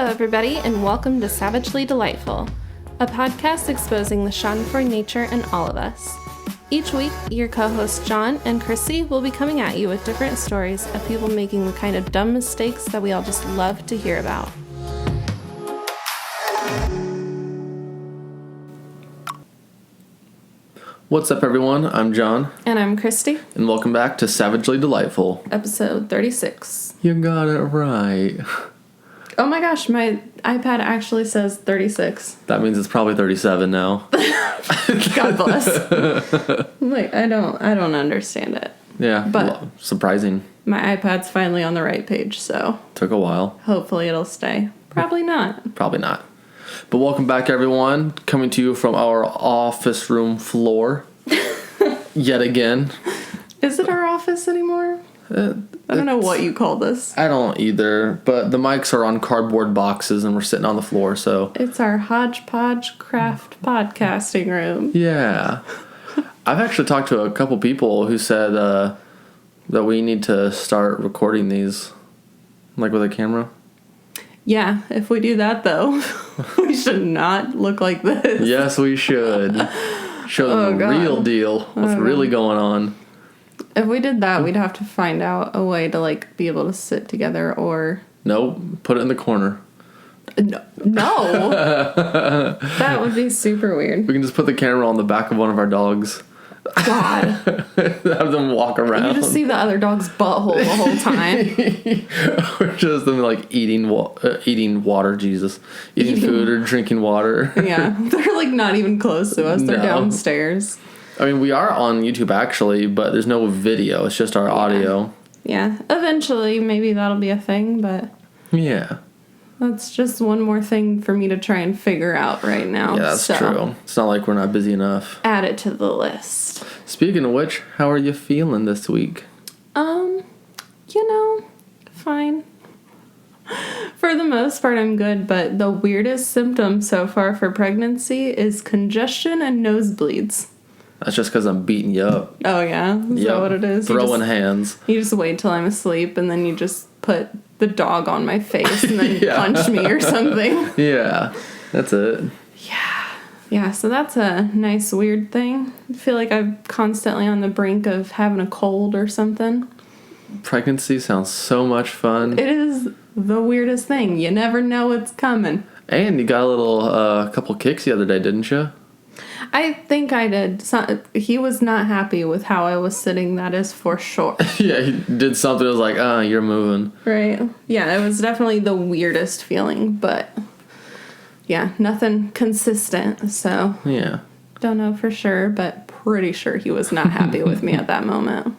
everybody, and welcome to Savagely Delightful, a podcast exposing the schadenfreude nature in all of us. Each week, your co-hosts John and Chrissy will be coming at you with different stories of people making the kind of dumb mistakes that we all just love to hear about. What's up, everyone? I'm John. And I'm Christy. And welcome back to Savagely Delightful. Episode 36. You got it right. Oh my gosh, my iPad actually says 36. That means it's probably 37 now. God bless. Wait, I don't understand it. Yeah, but surprising. My iPad's finally on the right page, so Took a while. hopefully it'll stay. Probably not. Probably not. But welcome back, everyone. Coming to you from our office room floor. Yet again. Is it our office anymore? I don't know what you call this. I don't either, but the mics are on cardboard boxes and we're sitting on the floor, so... It's our hodgepodge craft podcasting room. Yeah. I've actually talked to a couple people who said that we need to start recording these, like with a camera. Yeah, if we do that, though, we should not look like this. Yes, we should. Show them the real deal. What's really going on. If we did that, we'd have to find out a way to, like, be able to sit together or... Nope. Put it in the corner. No. That would be super weird. We can just put the camera on the back of one of our dogs. God. Have them walk around. You just see the other dog's butthole the whole time. Or just them, like, eating water, Jesus. Eating food or drinking water. Yeah. They're, like, not even close to us. They're downstairs. I mean, we are on YouTube, actually, but there's no video. It's just our audio. Yeah. Eventually, maybe that'll be a thing, but... Yeah. That's just one more thing for me to try and figure out right now. Yeah, that's true. It's not like we're not busy enough. Add it to the list. Speaking of which, how are you feeling this week? Fine. For the most part, I'm good, but the weirdest symptom so far for pregnancy is congestion and nosebleeds. That's just because I'm beating you up. Oh, yeah? Is that what it is? Throwing hands. You just wait till I'm asleep, and then you just put the dog on my face and then punch me or something. Yeah, that's it. Yeah, so that's a nice weird thing. I feel like I'm constantly on the brink of having a cold or something. Pregnancy sounds so much fun. It is the weirdest thing. You never know what's coming. And you got a couple kicks the other day, didn't you? I think I did. He was not happy with how I was sitting, that is for sure. Yeah, he did something that was like, you're moving. Right. Yeah, it was definitely the weirdest feeling, but yeah, nothing consistent, so. Yeah. Don't know for sure, but pretty sure he was not happy with me at that moment.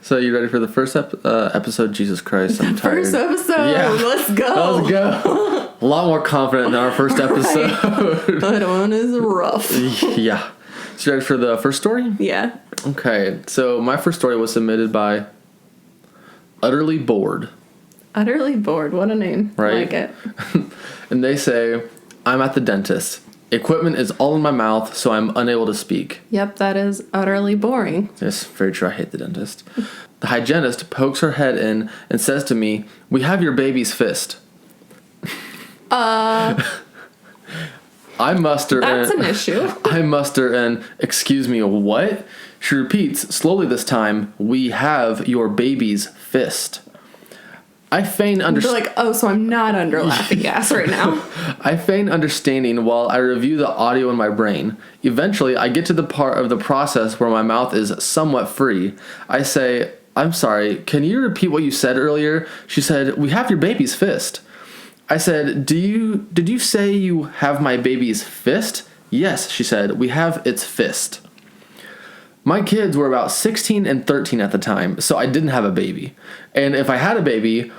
So you ready for the first episode? Jesus Christ, I'm tired. First episode, yeah. Let's go. Let's go. A lot more confident in our first episode. That one is rough. Yeah. So you ready for the first story? Yeah. Okay, so my first story was submitted by Utterly Bored. Utterly Bored, what a name. Right? I like it. And they say, I'm at the dentist. Equipment is all in my mouth, so I'm unable to speak. Yep, that is utterly boring. Yes, very true. I hate the dentist. The hygienist pokes her head in and says to me, "We have your baby's fist." I muster That's an issue. I muster an, "Excuse me, what?" She repeats, slowly this time, "We have your baby's fist." I feign understanding. Like, oh, so I'm not under laughing gas right now. I feign understanding while I review the audio in my brain. Eventually, I get to the part of the process where my mouth is somewhat free. I say, "I'm sorry, can you repeat what you said earlier?" She said, "We have your baby's fist." I said, Did you say you have my baby's fist?" "Yes," she said, "we have its fist." My kids were about 16 and 13 at the time, so I didn't have a baby. And if I had a baby,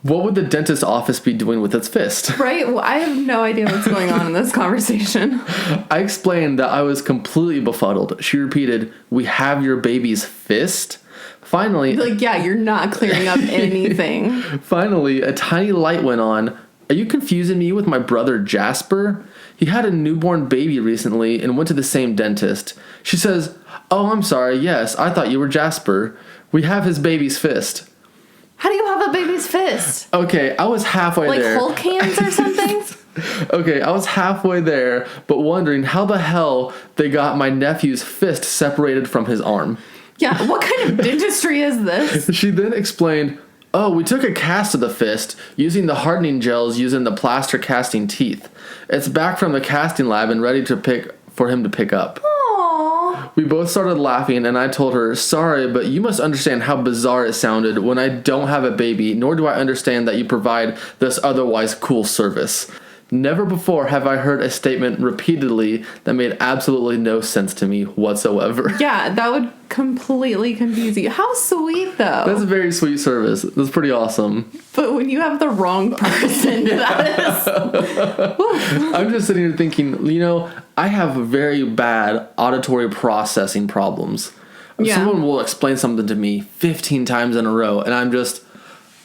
what would the dentist's office be doing with its fist? Right? Well, I have no idea what's going on in this conversation. I explained that I was completely befuddled. She repeated, "We have your baby's fist?" Finally... Like, yeah, you're not clearing up anything. Finally, a tiny light went on. "Are you confusing me with my brother Jasper? He had a newborn baby recently and went to the same dentist." She says, "Oh, I'm sorry. Yes, I thought you were Jasper. We have his baby's fist." How do you have a baby's fist? Okay, I was halfway there. Like Hulk hands or something? Okay, I was halfway there, but wondering how the hell they got my nephew's fist separated from his arm. Yeah, what kind of dentistry is this? She then explained, "Oh, we took a cast of the fist using the hardening gels used in the plaster casting teeth. It's back from the casting lab and ready for him to pick up." Aww. We both started laughing, and I told her, "Sorry, but you must understand how bizarre it sounded when I don't have a baby, nor do I understand that you provide this otherwise cool service. Never before have I heard a statement repeatedly that made absolutely no sense to me whatsoever." Yeah, that would completely confuse you. How sweet, though. That's a very sweet service. That's pretty awesome. But when you have the wrong person, that is... I'm just sitting here thinking, I have very bad auditory processing problems. Yeah. Someone will explain something to me 15 times in a row, and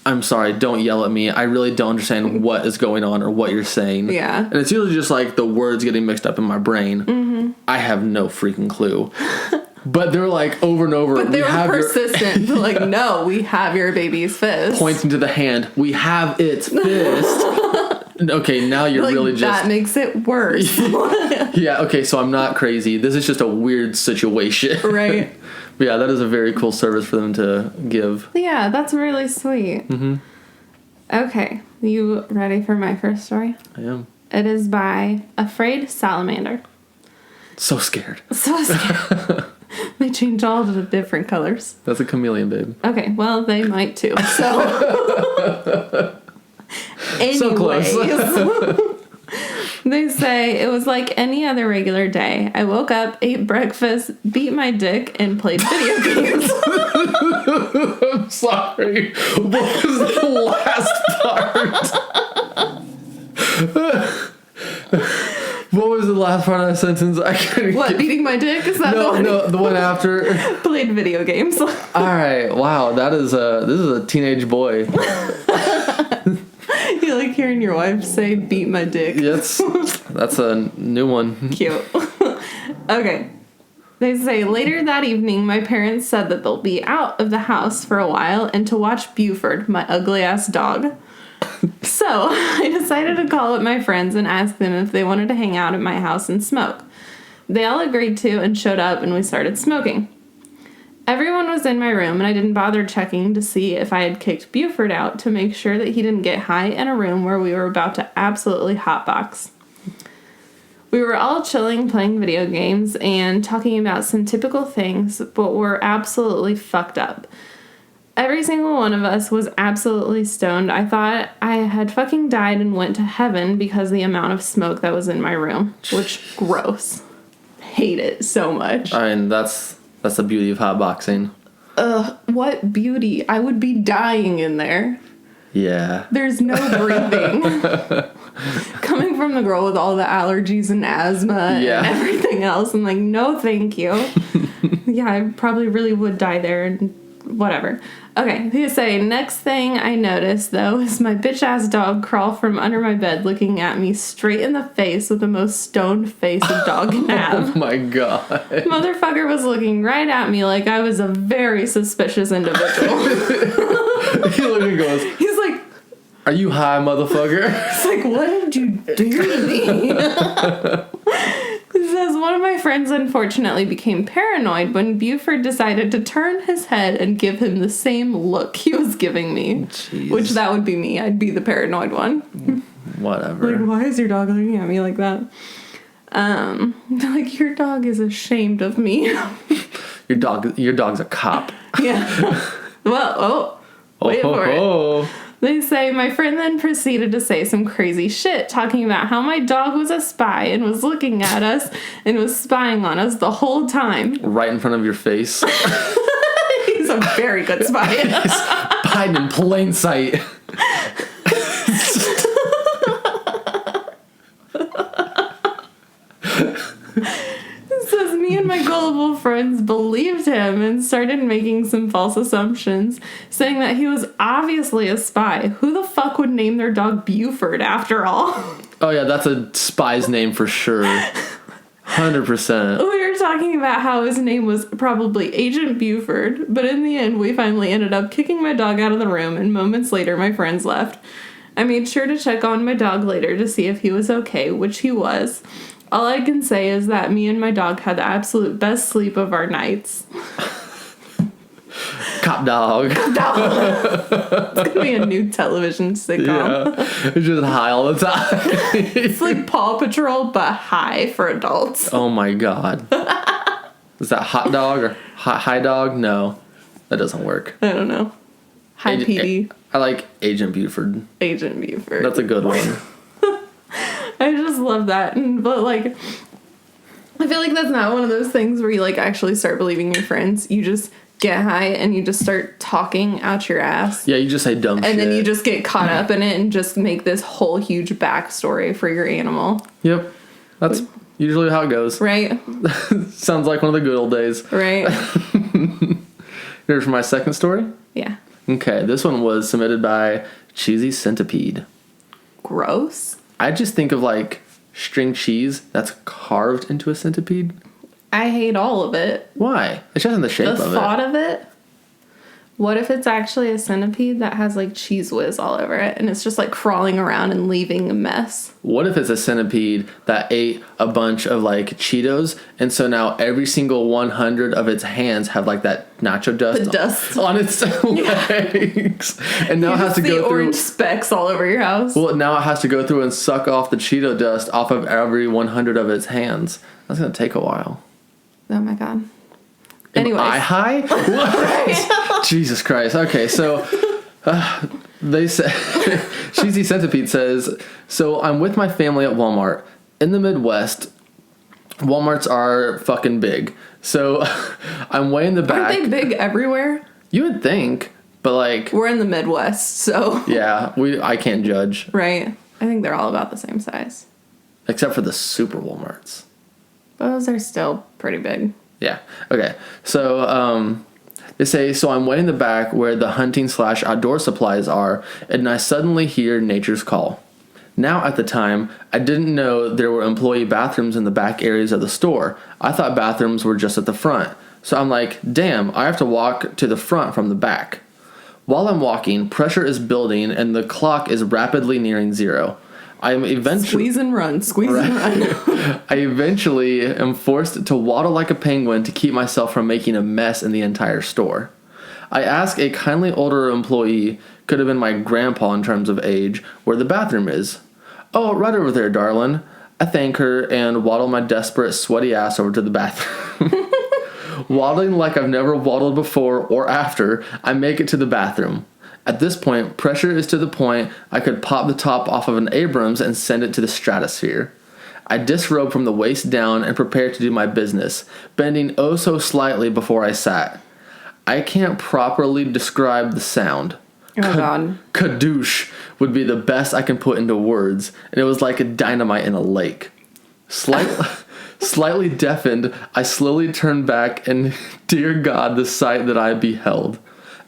I'm sorry, don't yell at me. I really don't understand what is going on or what you're saying. Yeah. And it's usually just like the words getting mixed up in my brain. Mm-hmm. I have no freaking clue. But they're like over and over. But they were persistent. Like, no, we have your baby's fist. Pointing to the hand. We have its fist. Okay, now you're really just... That makes it worse. Yeah, okay, so I'm not crazy. This is just a weird situation. Right. But yeah, that is a very cool service for them to give. Yeah, that's really sweet. Mm-hmm. Okay, you ready for my first story? I am. It is by Afraid Salamander. So scared. So scared. They change all the different colors. That's a chameleon, babe. Okay, well, they might too. So... Anyways, So close. They say it was like any other regular day. I woke up, ate breakfast, beat my dick, and played video games. I'm sorry. What was the last part? What was the last part of that sentence? I can't. What, beating my dick? Is that the one? No, the one after. Played video games. All right. Wow, this is a teenage boy. You like hearing your wife say, beat my dick. Yes, that's a new one. Cute. Okay. They say, later that evening, my parents said that they'll be out of the house for a while and to watch Buford, my ugly-ass dog. So, I decided to call up my friends and ask them if they wanted to hang out at my house and smoke. They all agreed to and showed up, and we started smoking. Everyone was in my room, and I didn't bother checking to see if I had kicked Buford out to make sure that he didn't get high in a room where we were about to absolutely hotbox. We were all chilling, playing video games, and talking about some typical things, but were absolutely fucked up. Every single one of us was absolutely stoned. I thought I had fucking died and went to heaven because of the amount of smoke that was in my room, which, gross. Hate it so much. I mean, that's the beauty of hotboxing. Ugh, what beauty. I would be dying in there. Yeah. There's no breathing. Coming from the girl with all the allergies and asthma and everything else, I'm like, no thank you. Yeah, I probably really would die there and whatever. Okay, they say, next thing I noticed, though, is my bitch-ass dog crawl from under my bed looking at me straight in the face with the most stoned face a dog can have. Oh my god. Motherfucker was looking right at me like I was a very suspicious individual. He literally goes, he's like, are you high, motherfucker? It's like, what did you do to me? It says, one of my friends unfortunately became paranoid when Buford decided to turn his head and give him the same look he was giving me. Jeez. Which that would be me. I'd be the paranoid one. Whatever. Like, why is your dog looking at me like that? Like, your dog is ashamed of me. Your dog's a cop. Yeah. Well, wait for it. They say, my friend then proceeded to say some crazy shit, talking about how my dog was a spy and was looking at us and was spying on us the whole time. Right in front of your face. He's a very good spy. He's hiding in plain sight. Me and my gullible friends believed him and started making some false assumptions, saying that he was obviously a spy. Who the fuck would name their dog Buford, after all? Oh yeah, that's a spy's name for sure. 100%. We were talking talking about how his name was probably Agent Buford, but in the end, we finally ended up kicking my dog out of the room, and moments later, my friends left. I made sure to check on my dog later to see if he was okay, which he was. All I can say is that me and my dog had the absolute best sleep of our nights. Cop dog. It's gonna be a new television sitcom. Yeah. It's just high all the time. It's like Paw Patrol, but high for adults. Oh my god. Is that hot dog or high dog? No, that doesn't work. I don't know. High PD. I like Agent Buford. Agent Buford. That's a good one. I just love that. But, like, I feel like that's not one of those things where you, like, actually start believing your friends. You just get high and you just start talking out your ass. Yeah, you just say dumb shit. And then you just get caught up in it and just make this whole huge backstory for your animal. Yep. That's usually how it goes. Right? Sounds like one of the good old days. Right. Here's for my second story? Yeah. Okay, this one was submitted by Cheesy Centipede. Gross. I just think of, like, string cheese that's carved into a centipede. I hate all of it. Why? It's just in the shape of it. The thought of it. What if it's actually a centipede that has, like, cheese whiz all over it, and it's just, like, crawling around and leaving a mess? What if it's a centipede that ate a bunch of, like, Cheetos, and so now every single 100 of its hands have, like, that nacho dust, on its legs, and now it has to go through orange specks all over your house. Well, now it has to go through and suck off the Cheeto dust off of every 100 of its hands. That's gonna take a while. Oh my god. Anyways. Am I high? What? Jesus Christ. Okay, so they say Cheesy Centipede says, so I'm with my family at Walmart. In the Midwest, Walmarts are fucking big. So I'm way in the back. Aren't they big everywhere? You would think, but like we're in the Midwest, so yeah, I can't judge. Right. I think they're all about the same size. Except for the super Walmarts. Those are still pretty big. Yeah. Okay. So they say, so I'm way in the back where the hunting/outdoor supplies are, and I suddenly hear nature's call. Now, at the time, I didn't know there were employee bathrooms in the back areas of the store. I thought bathrooms were just at the front. So I'm like, damn, I have to walk to the front from the back. While I'm walking, pressure is building, and the clock is rapidly nearing zero. I'm eventually squeeze and run. I eventually am forced to waddle like a penguin to keep myself from making a mess in the entire store. I ask a kindly older employee, could have been my grandpa in terms of age, where the bathroom is. Oh, right over there, darling. I thank her and waddle my desperate, sweaty ass over to the bathroom. Waddling like I've never waddled before or after, I make it to the bathroom. At this point, pressure is to the point I could pop the top off of an Abrams and send it to the stratosphere. I disrobe from the waist down and prepare to do my business, bending oh so slightly before I sat. I can't properly describe the sound. Oh, God. Kadoosh would be the best I can put into words, and it was like a dynamite in a lake. Slightly deafened, I slowly turned back, and dear God, the sight that I beheld.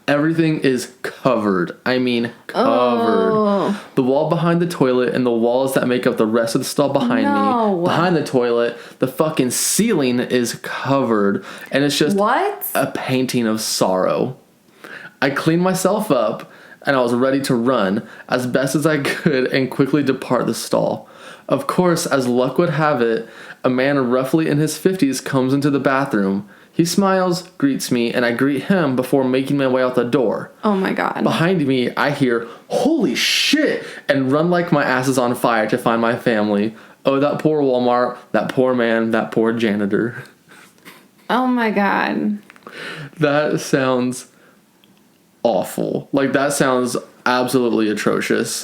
Everything is covered. I mean, covered. Oh. The wall behind the toilet and the walls that make up the rest of the stall behind me. Behind the toilet, the fucking ceiling is covered. And it's just a painting of sorrow. I cleaned myself up and I was ready to run as best as I could and quickly depart the stall. Of course, as luck would have it, a man roughly in his 50s comes into the bathroom. He smiles, greets me, and I greet him before making my way out the door. Oh my God. Behind me, I hear, holy shit, and run like my ass is on fire to find my family. Oh, that poor Walmart, that poor man, that poor janitor. Oh my God. That sounds awful. Like, that sounds absolutely atrocious.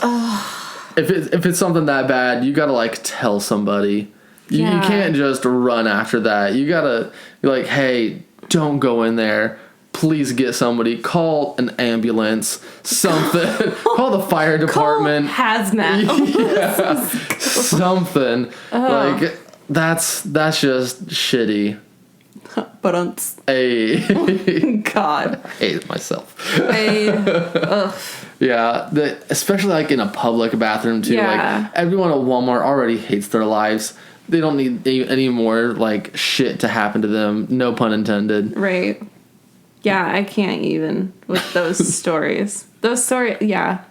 If it's something that bad, you gotta, like, tell somebody. You can't just run after that. You gotta, be like, hey, don't go in there. Please get somebody. Call an ambulance. Something. Call the fire department. Call hazmat. Yeah. Something. Like, that's just shitty. But Hey. God. I hate myself. Ugh. Yeah, especially like in a public bathroom too. Yeah. Like everyone at Walmart already hates their lives. They don't need any more, like, shit to happen to them. No pun intended. Right. Yeah, I can't even with those stories. Those stories, yeah.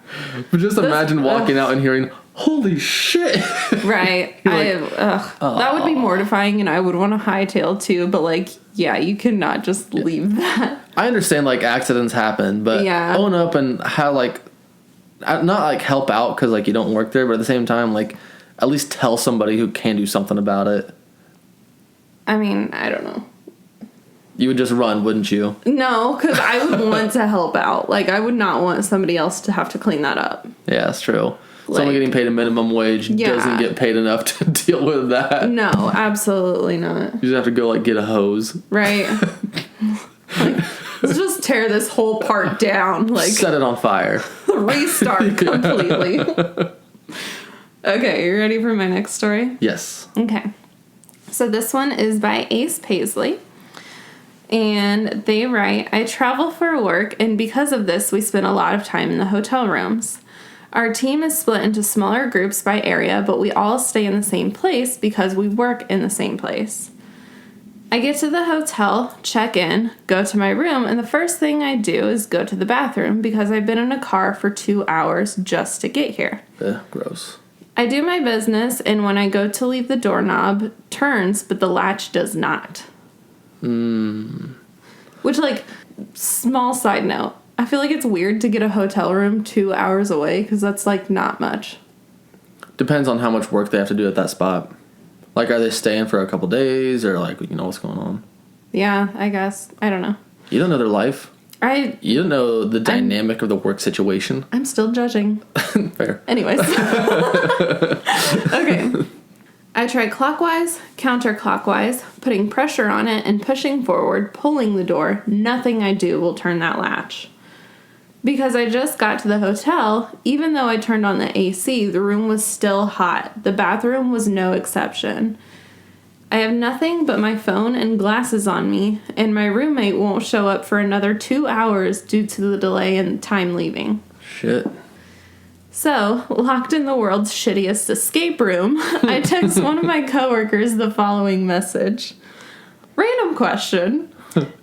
But just imagine walking out and hearing, holy shit. Right. Like, That would be mortifying, and I would want to hightail too, but, like, yeah, you cannot just leave that. I understand, like, accidents happen, but own up and how, like, not, like, help out because, like, you don't work there, but at the same time, like, at least tell somebody who can do something about it. I mean, I don't know. You would just run, wouldn't you? No, because I would want to help out. Like, I would not want somebody else to have to clean that up. Yeah, that's true. Like, someone getting paid a minimum wage doesn't get paid enough to deal with that. No, absolutely not. You just have to go, like, get a hose. Right. Like, let's just tear this whole part down. Like, set it on fire. Restart completely. Okay, you ready for my next story? Yes. Okay. So this one is by Ace Paisley. And they write, I travel for work, and because of this, we spend a lot of time in the hotel rooms. Our team is split into smaller groups by area, but we all stay in the same place because we work in the same place. I get to the hotel, check in, go to my room, and the first thing I do is go to the bathroom because I've been in a car for 2 hours just to get here. Gross. I do my business, and when I go to leave, the doorknob turns, but the latch does not. Which, like, small side note, I feel like it's weird to get a hotel room 2 hours away, because that's, like, not much. Depends on how much work they have to do at that spot. Like, are they staying for a couple days, or, like, you know what's going on? Yeah, I guess. I don't know. You don't know their life. You don't know the dynamic of the work situation. I'm still judging. Fair. Anyways. Okay. I try clockwise, counterclockwise, putting pressure on it and pushing forward, pulling the door. Nothing I do will turn that latch. Because I just got to the hotel, even though I turned on the AC, the room was still hot. The bathroom was no exception. I have nothing but my phone and glasses on me, and my roommate won't show up for another 2 hours due to the delay in time leaving. Shit. So, locked in the world's shittiest escape room, I text one of my coworkers the following message. Random question.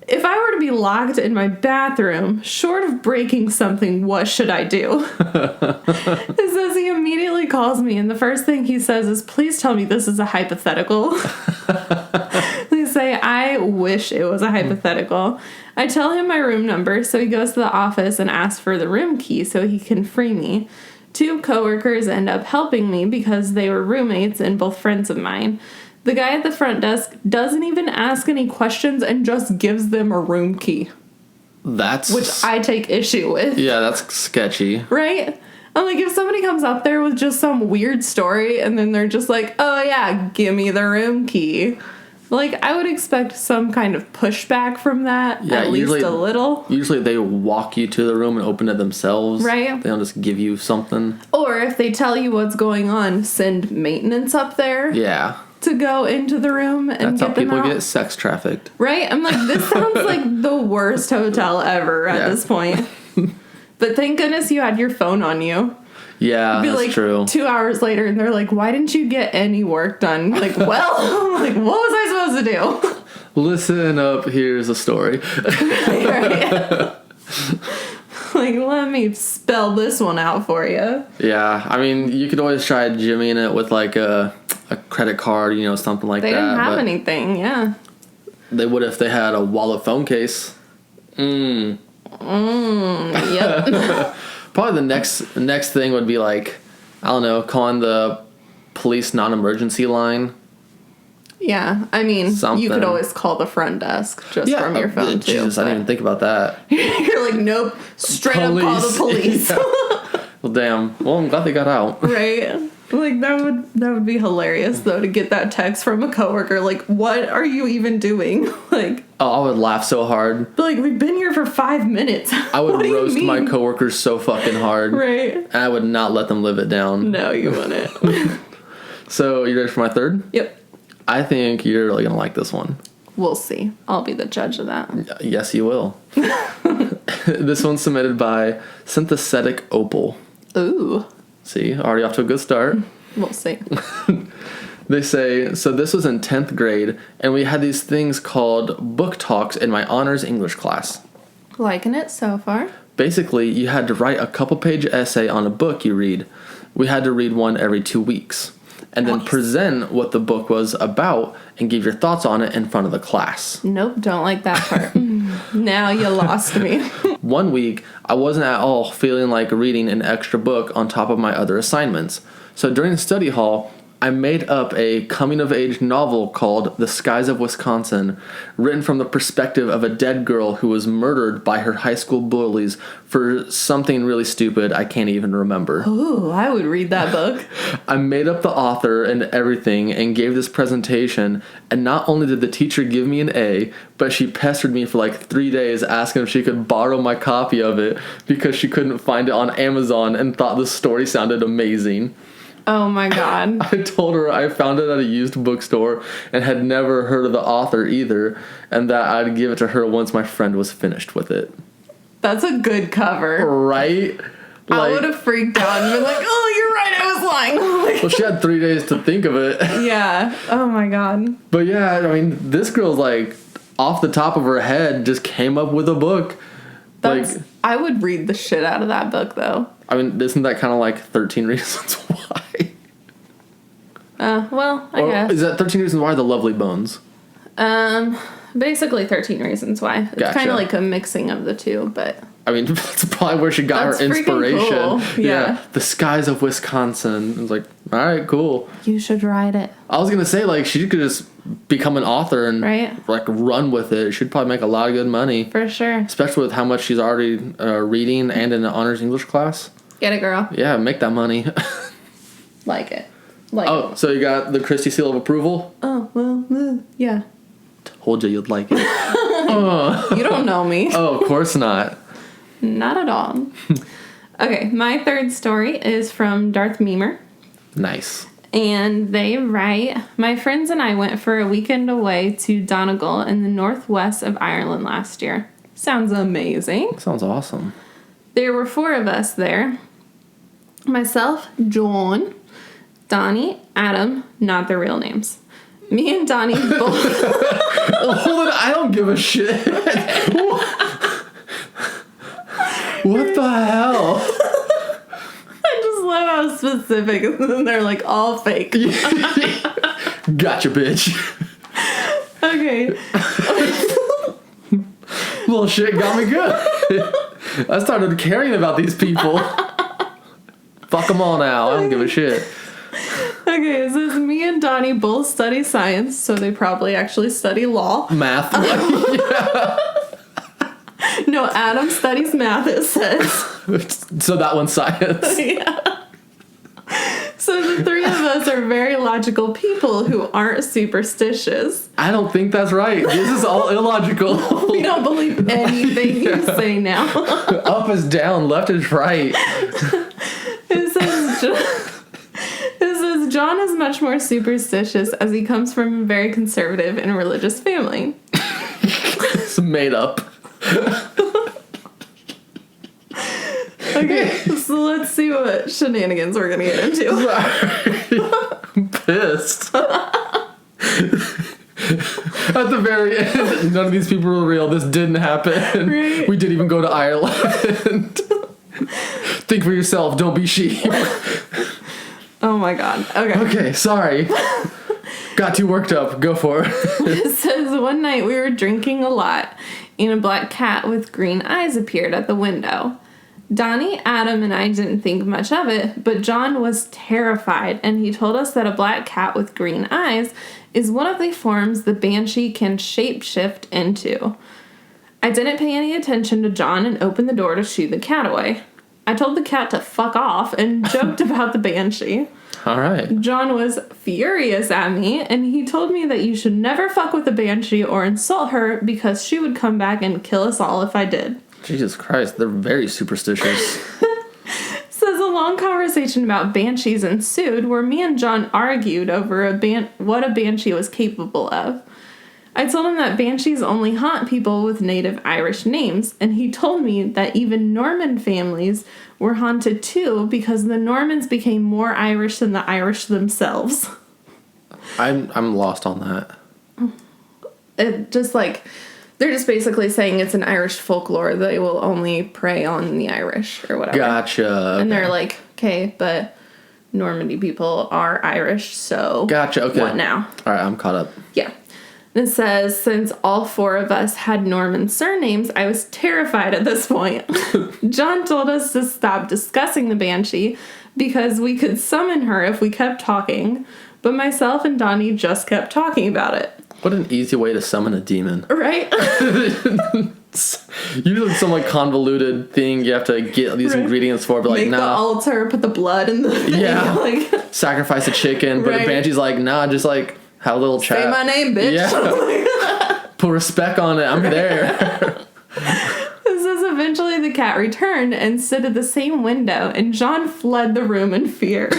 If I were to be locked in my bathroom, short of breaking something, what should I do? It says he immediately calls me, and the first thing he says is, please tell me this is a hypothetical. They say, I wish it was a hypothetical. I tell him my room number, so he goes to the office and asks for the room key so he can free me. 2 coworkers end up helping me because they were roommates and both friends of mine. The guy at the front desk doesn't even ask any questions and just gives them a room key. Which I take issue with. Yeah, that's sketchy. Right? I'm like, if somebody comes up there with just some weird story and then they're just like, oh yeah, give me the room key. Like, I would expect some kind of pushback from that, at least a little. Usually they walk you to the room and open it themselves. Right. They don't just give you something. Or if they tell you what's going on, send maintenance up there. Yeah. To go into the room and That's get how them people out. get sex trafficked. Right? I'm like, this sounds like the worst hotel ever at this point. But thank goodness you had your phone on you. Yeah, that's like true. 2 hours later, and they're like, why didn't you get any work done? Like, well, like, what was I supposed to do? Listen up, here's a story. Right? Like, let me spell this one out for you. Yeah, I mean, you could always try jimmying it with, like, a credit card, you know, something like that. They didn't have anything, yeah. They would if they had a wallet phone case. Yep. Probably the next thing would be, like, I don't know, calling the police non-emergency line. Yeah, I mean, Something. You could always call the front desk just from your phone, too. Jesus, I didn't even think about that. You're like, nope, straight up call the police. Yeah. Well, damn. Well, I'm glad they got out. Right? Like, that would be hilarious, though, to get that text from a coworker. Like, what are you even doing? Like, oh, I would laugh so hard. But, like, we've been here for 5 minutes. I would roast my coworkers so fucking hard. Right. And I would not let them live it down. No, you wouldn't. So, you ready for my third? Yep. I think you're really going to like this one. We'll see. I'll be the judge of that. Yes, you will. This one's submitted by Syntheseticopal. Ooh. See, already off to a good start. We'll see. They say, so this was in 10th grade, and we had these things called book talks in my honors English class. Liking it so far. Basically, you had to write a couple-page essay on a book you read. We had to read one every 2 weeks. And then present what the book was about and give your thoughts on it in front of the class. Nope, don't like that part. Now you lost me. 1 week, I wasn't at all feeling like reading an extra book on top of my other assignments. So during study hall, I made up a coming-of-age novel called The Skies of Wisconsin, written from the perspective of a dead girl who was murdered by her high school bullies for something really stupid I can't even remember. Ooh, I would read that book. I made up the author and everything and gave this presentation, and not only did the teacher give me an A, but she pestered me for like 3 days asking if she could borrow my copy of it because she couldn't find it on Amazon and thought the story sounded amazing. Oh my god. I told her I found it at a used bookstore and had never heard of the author either, and that I'd give it to her once my friend was finished with it. That's a good cover. Right? I would have freaked out and been like, oh, you're right, I was lying. Well, she had 3 days to think of it. Yeah. Oh my god. But yeah, I mean, this girl's like, off the top of her head, just came up with a book. I would read the shit out of that book, though. I mean, isn't that kind of like 13 Reasons Why? Well, I guess. Is that 13 Reasons Why or The Lovely Bones? Basically 13 Reasons Why. It's Gotcha. kind of like a mixing of the two, but... I mean, that's probably where she got That's her inspiration. freaking cool. Yeah. The Skies of Wisconsin. I was like, all right, cool. You should write it. I was going to say, like, she could just become an author and, Right. like, run with it. She'd probably make a lot of good money. For sure. Especially with how much she's already reading and in an honors English class. Get it, girl. Yeah, make that money. Like it. Oh, so you got the Christie seal of approval? Oh, well, yeah. Told you you'd like it. You don't know me. Oh, of course not. Not at all. Okay, my third story is from Darth Memer. Nice. And they write, my friends and I went for a weekend away to Donegal in the northwest of Ireland last year. Sounds amazing. Sounds awesome. There were 4 of us there. Myself, John, Donnie, Adam, not their real names. Me and Donnie both... Oh, hold on, I don't give a shit. What the hell? I just love how specific, and they're like all fake. Gotcha, bitch. Okay. Little shit got me good. I started caring about these people. Fuck them all now. I don't give a shit. Okay, it says me and Donnie both study science, so they probably actually study law. Math. Yeah. No, Adam studies math, it says. So that one's science. Yeah. So the 3 of us are very logical people who aren't superstitious. I don't think that's right. This is all illogical. We don't believe anything you say now. Up is down, left is right. It says John is much more superstitious as he comes from a very conservative and religious family. It's made up. Okay, so let's see what shenanigans we're gonna get into. I'm pissed. At the very end, none of these people were real. This didn't happen. Right. We didn't even go to Ireland. Think for yourself. Don't be sheep. Oh my god. Okay. Okay, sorry. Got too worked up. Go for it. It says one night we were drinking a lot and a black cat with green eyes appeared at the window. Donnie, Adam, and I didn't think much of it, but John was terrified, and he told us that a black cat with green eyes is one of the forms the Banshee can shapeshift into. I didn't pay any attention to John and opened the door to shoo the cat away. I told the cat to fuck off and joked about the Banshee. All right. John was furious at me, and he told me that you should never fuck with the Banshee or insult her because she would come back and kill us all if I did. Jesus Christ, they're very superstitious. Says a long conversation about banshees ensued where me and John argued over what a banshee was capable of. I told him that banshees only haunt people with native Irish names, and he told me that even Norman families were haunted too because the Normans became more Irish than the Irish themselves. I'm lost on that. It just like, they're just basically saying it's an Irish folklore. They will only prey on the Irish or whatever. Gotcha. And they're like, okay, but Normandy people are Irish, so gotcha. Okay. What now? All right, I'm caught up. Yeah. It says, since all four of us had Norman surnames, I was terrified at this point. John told us to stop discussing the Banshee because we could summon her if we kept talking, but myself and Donnie just kept talking about it. What an easy way to summon a demon. Right? Usually some like convoluted thing you have to get these ingredients for, but like Make the altar, put the blood in the thing. Yeah. Like, sacrifice a chicken, but the Banshee's like, nah, just like have a little chat. say my name, bitch. Yeah. Put respect on it. I'm there. It says eventually the cat returned and stood at the same window, and John fled the room in fear.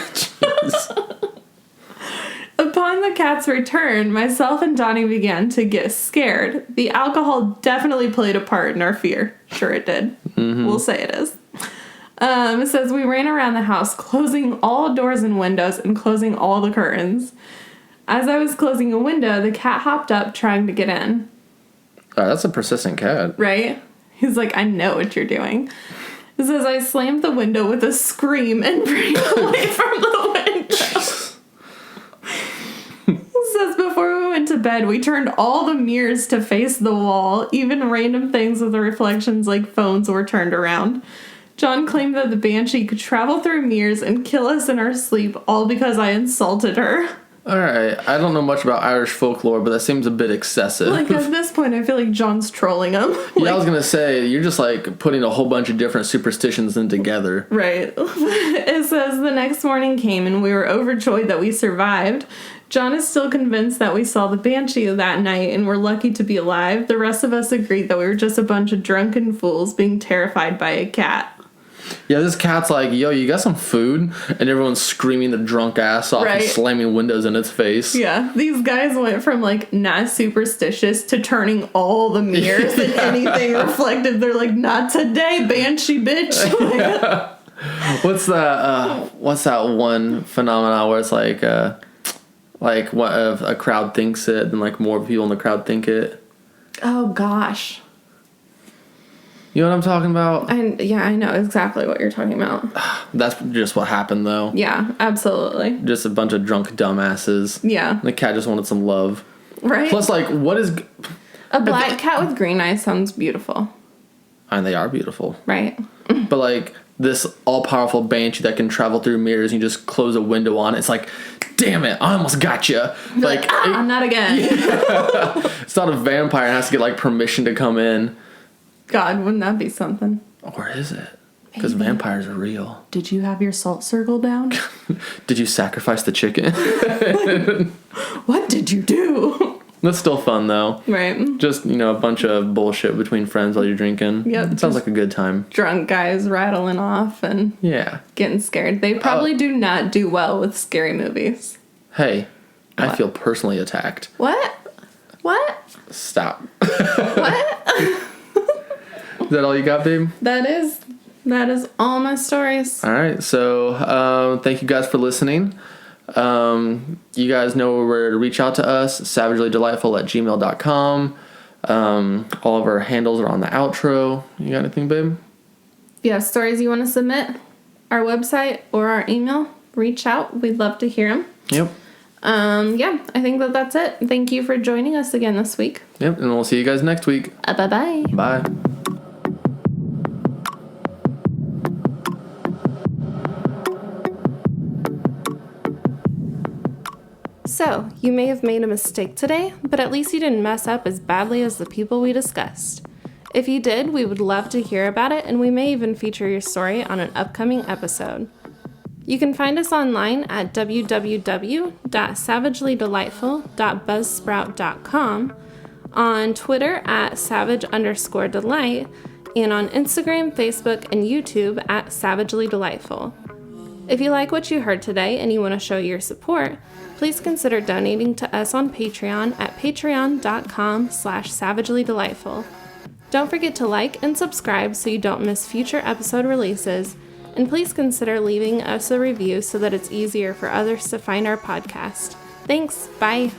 Upon the cat's return, myself and Donnie began to get scared. The alcohol definitely played a part in our fear. Sure it did. Mm-hmm. We'll say it is. It says we ran around the house, closing all doors and windows and closing all the curtains. As I was closing a window, the cat hopped up trying to get in. That's a persistent cat. Right? He's like, I know what you're doing. It says I slammed the window with a scream and ran away from the window. It says before we went to bed, we turned all the mirrors to face the wall. Even random things with the reflections like phones were turned around. John claimed that the Banshee could travel through mirrors and kill us in our sleep, all because I insulted her. Alright, I don't know much about Irish folklore, but that seems a bit excessive. Like, at this point, I feel like John's trolling him. Yeah, I was gonna say, you're just, like, putting a whole bunch of different superstitions in together. Right. It says the next morning came and we were overjoyed that we survived. John is still convinced that we saw the Banshee that night and were lucky to be alive. The rest of us agreed that we were just a bunch of drunken fools being terrified by a cat. Yeah, this cat's like, yo, you got some food? And everyone's screaming the drunk ass off and slamming windows in its face. Yeah, these guys went from, like, not superstitious to turning all the mirrors and anything reflective. They're like, not today, Banshee, bitch. Yeah. What's that one phenomenon where it's like what if a crowd thinks it, then, like, more people in the crowd think it? Oh, gosh. You know what I'm talking about? I know exactly what you're talking about. That's just what happened, though. Yeah, absolutely. Just a bunch of drunk dumbasses. Yeah. The cat just wanted some love. Right? Plus, like, what is... A black cat with green eyes sounds beautiful. And they are beautiful. Right. But, like, this all-powerful Banshee that can travel through mirrors and you just close a window on it, it's like, damn it, I almost got you. Like, not again. Yeah. It's not a vampire. It has to get, like, permission to come in. God, wouldn't that be something? Or is it? Because vampires are real. Did you have your salt circle down? Did you sacrifice the chicken? What did you do? That's still fun, though. Right. Just, a bunch of bullshit between friends while you're drinking. Yep. It sounds like a good time. Drunk guys rattling off and getting scared. They probably do not do well with scary movies. Hey, what? I feel personally attacked. What? Stop. What? Is that all you got, babe? That is all my stories. All right. So, thank you guys for listening. You guys know where to reach out to us, savagellydelightful@gmail.com. All of our handles are on the outro. You got anything, babe? If you have stories you want to submit, our website or our email, reach out. We'd love to hear them. Yep. I think that's it. Thank you for joining us again this week. Yep, and we'll see you guys next week. Bye-bye. Bye. So, you may have made a mistake today, but at least you didn't mess up as badly as the people we discussed. If you did, we would love to hear about it, and we may even feature your story on an upcoming episode. You can find us online at www.savagelydelightful.buzzsprout.com, on Twitter at savage_delight, and on Instagram, Facebook, and YouTube at savagellydelightful. If you like what you heard today and you want to show your support, please consider donating to us on Patreon at patreon.com/savagellydelightful. Don't forget to like and subscribe so you don't miss future episode releases, and please consider leaving us a review so that it's easier for others to find our podcast. Thanks. Bye.